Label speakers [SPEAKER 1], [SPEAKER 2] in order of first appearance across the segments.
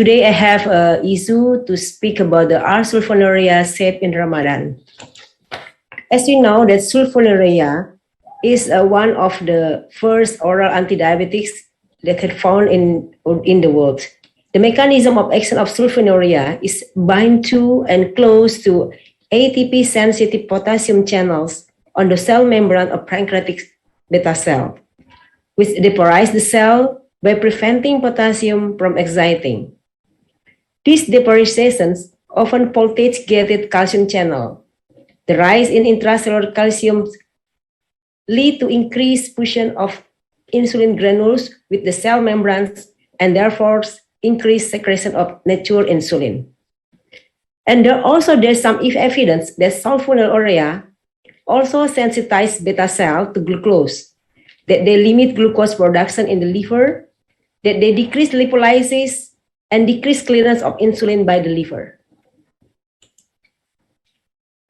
[SPEAKER 1] Today I have Izu to speak about the R. sulfonylurea safe in Ramadan. As we know that sulfonylurea is one of the first oral antidiabetics that had found in the world. The mechanism of action of sulfonylurea is bind to and close to ATP-sensitive potassium channels on the cell membrane of pancreatic beta cell, which depolarize the cell by preventing potassium from exciting. These depolarizations often voltage-gated calcium channel. The rise in intracellular calcium lead to increased fusion of insulin granules with the cell membranes and therefore increased secretion of natural insulin. And there's some evidence that sulfonylurea also sensitize beta cell to glucose, that they limit glucose production in the liver, that they decrease lipolysis and decrease clearance of insulin by the liver.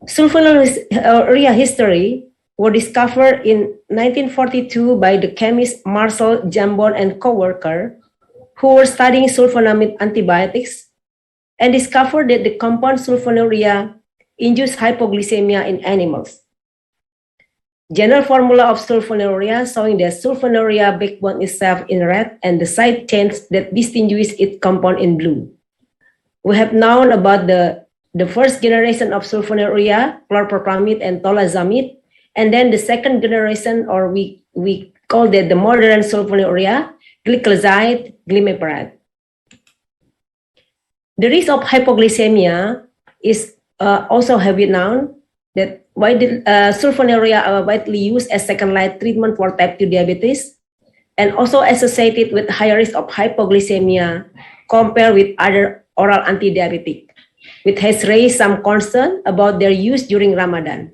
[SPEAKER 1] Sulfonylurea history was discovered in 1942 by the chemist Marcel Jambon and co-worker who were studying sulfonamide antibiotics and discovered that the compound sulfonylurea induced hypoglycemia in animals. General formula of sulfonylurea showing that sulfonylurea backbone is safe in red and the side chains that distinguish its compound in blue. We have known about the first generation of sulfonylurea, chlorpropamide and tolazamide, and then the second generation, or we call that the modern sulfonylurea, gliclazide, glimepiride. The risk of hypoglycemia is also heavily known, that why sulfonylurea are widely used as second-line treatment for type 2 diabetes and also associated with higher risk of hypoglycemia compared with other oral antidiabetic, which has raised some concern about their use during Ramadan.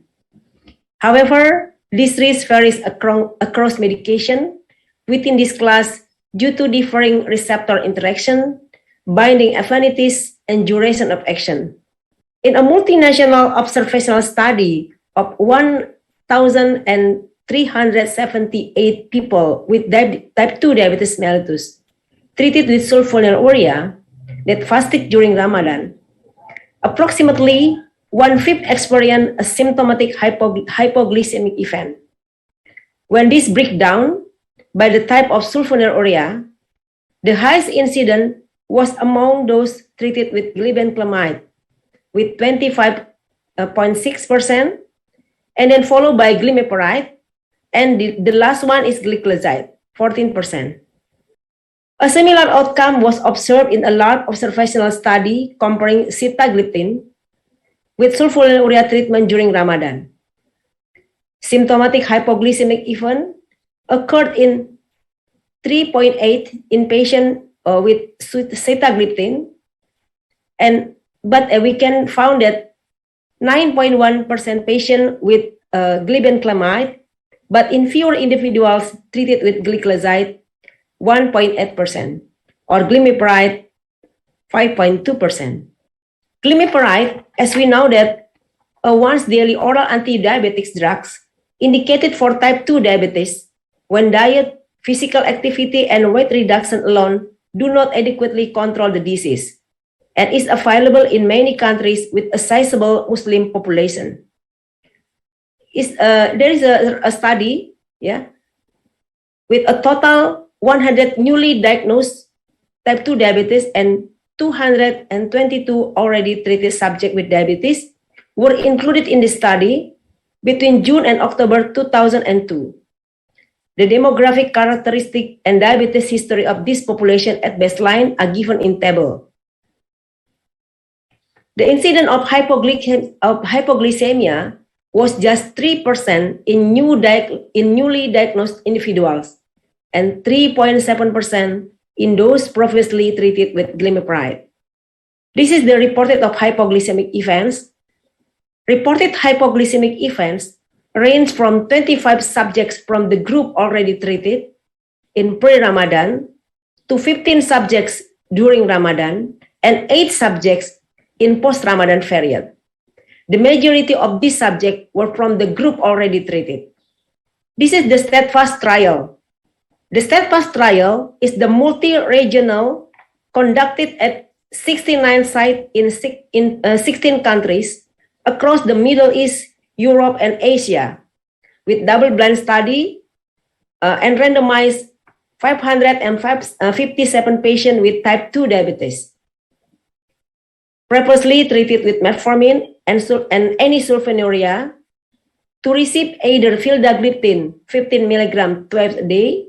[SPEAKER 1] However, this risk varies across medication within this class due to differing receptor interaction, binding affinities, and duration of action. In a multinational observational study of 1,378 people with type 2 diabetes mellitus treated with sulfonylurea that fasted during Ramadan, approximately 1/5 experienced a symptomatic hypoglycemic event. When this breaks down by the type of sulfonylurea, the highest incidence was among those treated with glibenclamide, with 25.6%, and then followed by glimepiride, and the last one is gliclazide, 14%. A similar outcome was observed in a large observational study comparing sitagliptin with sulfonylurea treatment during Ramadan. Symptomatic hypoglycemic event occurred in 3.8 in patients with sitagliptin, but we can found that 9.1% patient with glibenclamide, but in fewer individuals treated with gliclazide, 1.8%, or glimepiride, 5.2%. Glimepiride, as we know that a once daily oral anti-diabetics drugs indicated for type 2 diabetes when diet, physical activity, and weight reduction alone do not adequately control the disease, and is available in many countries with a sizable Muslim population. There is a study, with a total 100 newly diagnosed type 2 diabetes and 222 already treated subjects with diabetes were included in the study between June and October 2002. The demographic characteristic and diabetes history of this population at baseline are given in table. The incidence of hypoglycemia was just 3% in newly diagnosed individuals and 3.7% in those previously treated with glimepiride. This is the reported of hypoglycemic events. Reported hypoglycemic events range from 25 subjects from the group already treated in pre-Ramadan to 15 subjects during Ramadan and 8 subjects in post-Ramadan period. The majority of these subjects were from the group already treated. This is the STEADFAST trial. The STEADFAST trial is the multi-regional conducted at 69 sites in 16 countries across the Middle East, Europe, and Asia, with double-blind study and randomized 557 patients with type 2 diabetes, previously treated with metformin and any sulfonylurea, to receive either vildagliptin 15 mg twice a day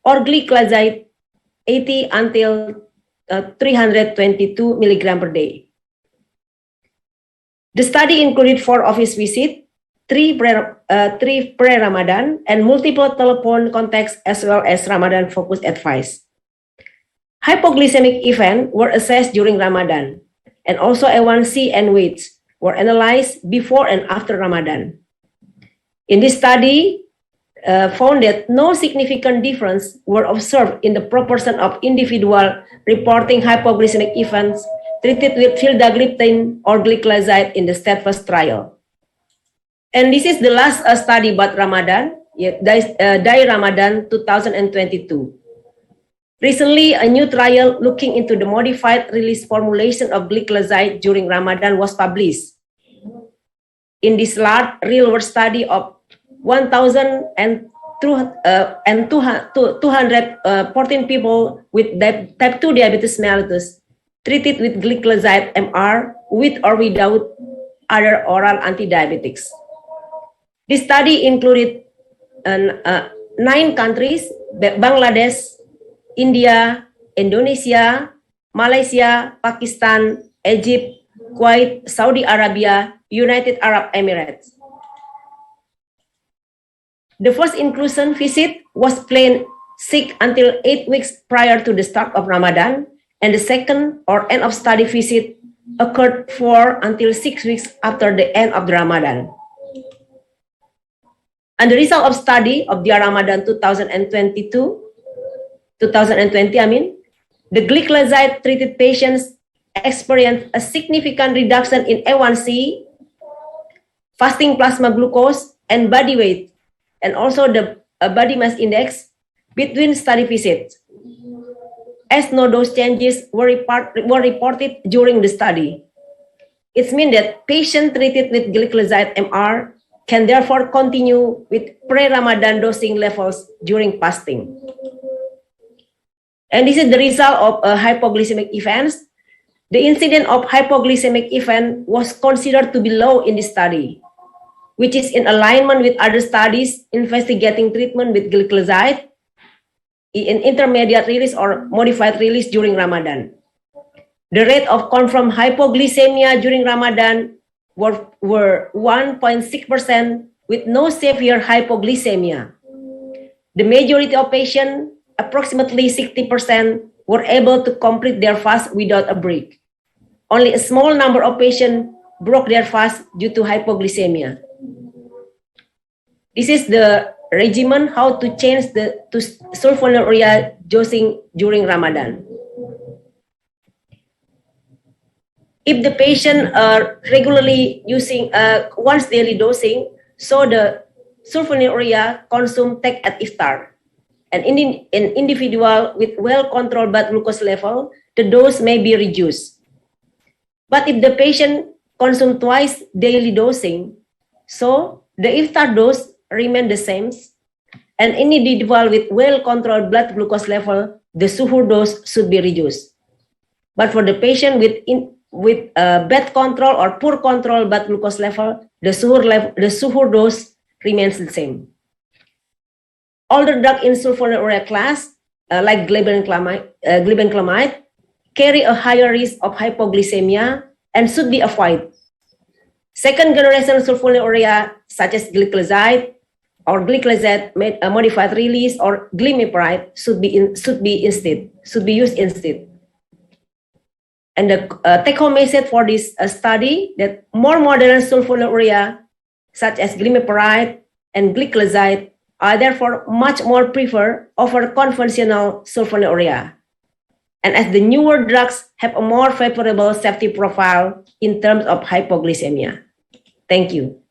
[SPEAKER 1] or gliclazide 80 until 322 mg per day. The study included 4 office visits, 3 pre-Ramadan, and multiple telephone contacts, as well as Ramadan-focused advice. Hypoglycemic events were assessed during Ramadan, and also A1C and weights were analyzed before and after Ramadan. In this study, found that no significant difference were observed in the proportion of individual reporting hypoglycemic events treated with vildagliptin or gliclazide in the STEADFAST trial. And this is the last study about Ramadan, Dai Ramadan 2022. Recently, a new trial looking into the modified release formulation of gliclazide during Ramadan was published. In this large real-world study of 1,214 people with type 2 diabetes mellitus treated with gliclazide MR with or without other oral antidiabetics. This study included 9 countries: Bangladesh, India, Indonesia, Malaysia, Pakistan, Egypt, Kuwait, Saudi Arabia, United Arab Emirates. The first inclusion visit was planned 6 until 8 weeks prior to the start of Ramadan, and the second or end of study visit occurred 4 until 6 weeks after the end of the Ramadan. And the result of study of the Ramadan 2020, the gliclazide treated patients experienced a significant reduction in A1C, fasting plasma glucose, and body weight, and also the body mass index between study visits, as no dose changes were reported during the study. It means that patients treated with gliclazide MR can therefore continue with pre-Ramadan dosing levels during fasting. And this is the result of hypoglycemic events. The incidence of hypoglycemic event was considered to be low in this study, which is in alignment with other studies investigating treatment with gliclazide in intermediate release or modified release during Ramadan. The rate of confirmed hypoglycemia during Ramadan were 1.6% with no severe hypoglycemia. The majority of patients, approximately 60%, were able to complete their fast without a break. Only a small number of patients broke their fast due to hypoglycemia. This is the regimen how to change to sulfonylurea dosing during Ramadan. If the patient are regularly using once daily dosing, so the sulfonylurea consumed take at iftar. And in an individual with well-controlled blood glucose level, the dose may be reduced. But if the patient consume twice daily dosing, so the iftar dose remain the same, and in individual with well-controlled blood glucose level, the suhoor dose should be reduced. But for the patient with bad control or poor control blood glucose level, the suhoor dose remains the same. All the drugs in sulfonylurea class, like glibenclamide, carry a higher risk of hypoglycemia and should be avoided. Second generation sulfonylurea, such as gliclazide or gliclazide modified release or glimepiride, should be used instead. And the take-home message for this study that more modern sulfonylurea, such as glimepiride and gliclazide, are therefore much more preferred over conventional sulfonylurea. And as the newer drugs have a more favorable safety profile in terms of hypoglycemia. Thank you.